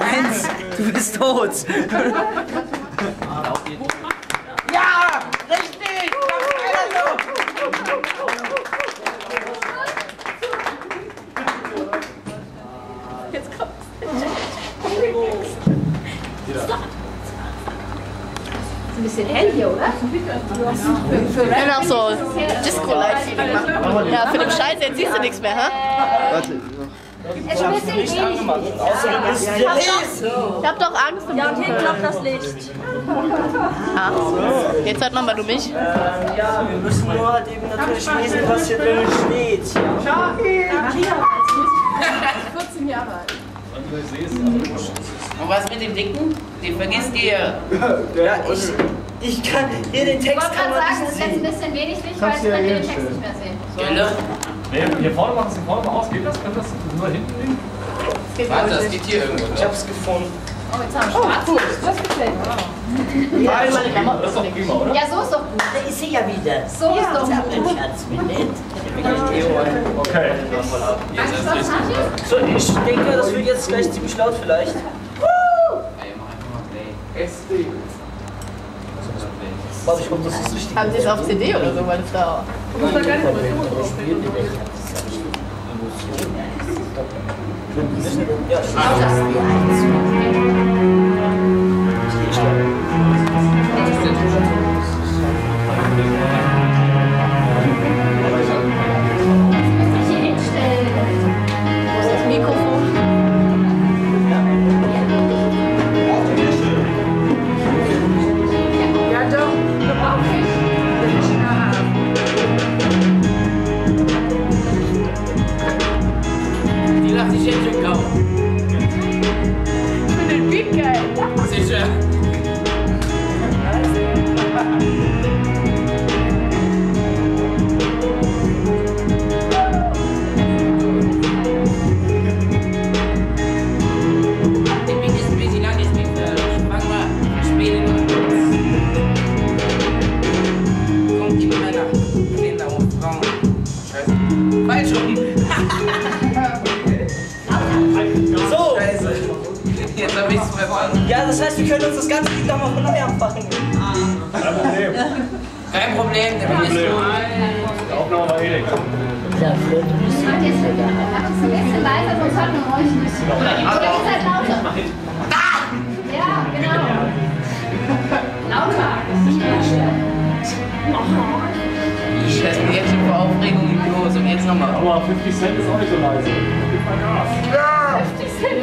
Heinz, du bist tot. Ja, richtig! Jetzt kommt's. Ein bisschen hell hier, oder? Wenn auch so Disco-Light-Feeling machen. Ja, für den Scheiß, jetzt siehst du nichts mehr, ha? Warte. Es ist ein bisschen wenig. Ich hab doch Angst. Ja, und hinten noch das Licht. Ach so. Jetzt hört man mal du mich. Ja, wir müssen nur halt eben natürlich lesen, was hier drin steht. 14 Jahre alt. Und was mit dem Dicken? Den vergisst ihr. Ja, ich kann hier den Ich Text wollte gerade sagen, es ist jetzt ein bisschen wenig Licht, weil jetzt könnt ihr den Text nicht mehr sehen. Gelle? Hier vorne machen Sie vorne mal aus. Geht das? Könnt das nur hinten liegen? Warte, das geht hier irgendwo. Ich hab's gefunden. Oh, jetzt haben wir schwarz. Das gefällt mir. Ja, das ist doch prima, oder? Ja, so ist doch gut. Da ist sie ja wieder. So ist doch gut. Ein Schatz mit nett. Okay. So, ich denke, das wird jetzt gleich ziemlich laut vielleicht. Warte, ich hoffe, das ist richtig. Haben Sie es auf CD oder so, meine Frau? Ja, Hier hinstellen. Wo ist das Mikrofon? Ja, doch. Okay. Die lacht sich jetzt schon kaum. Ich finde den Beat geil. Sicher. Der Beat ist ein bisschen lang, deswegen fangen wir später an. Kommt die Männer, Kinder und Frauen. Scheiße. Falsch rum. so! Scheiße. Jetzt hab ich's verloren. Ja, das heißt, wir können uns das ganze Lied nochmal von neu anfangen. Kein Problem. Kein Problem, der Beat ist gut. Die Aufnahme war eh nicht. Da wird ein bisschen Macht jetzt ein bisschen leiser, sonst hört man euch nicht. Oder ihr seid lauter. Ja, genau. Lauter. Ich lasse mich jetzt schon vor Aufregung nicht los. Und jetzt nochmal. Aber 50 Cent ist auch nicht so leise. Gib mal Gas. 50 Cent.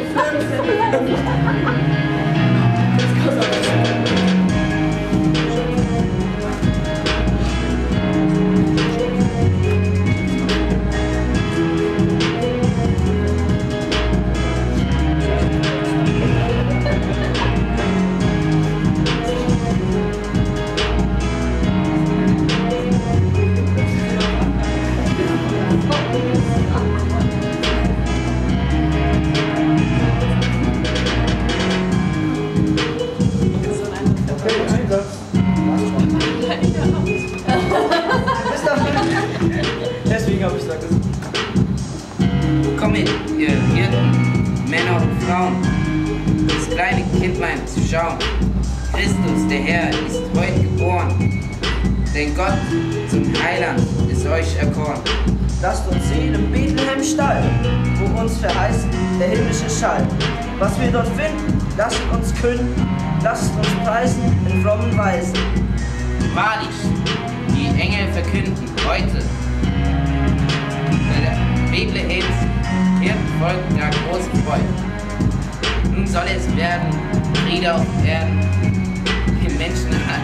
Deswegen habe ich gesagt, Komm mit, ihr Hirten, Männer und Frauen, das kleine Kindlein zu schauen. Christus, der Herr, ist heute geboren, denn Gott zum Heiland ist euch erkoren. lasst uns sehen im Bethlehem Stall, wo uns verheißt der himmlische Schall. Was wir dort finden, lasst uns künden, lasst uns preisen in frommen Weisen. Wahrlich, die Engel verkünden heute, Bethlehems Hirtenvolk der große Freude. Nun soll es werden, Friede auf Erden, den Menschen an.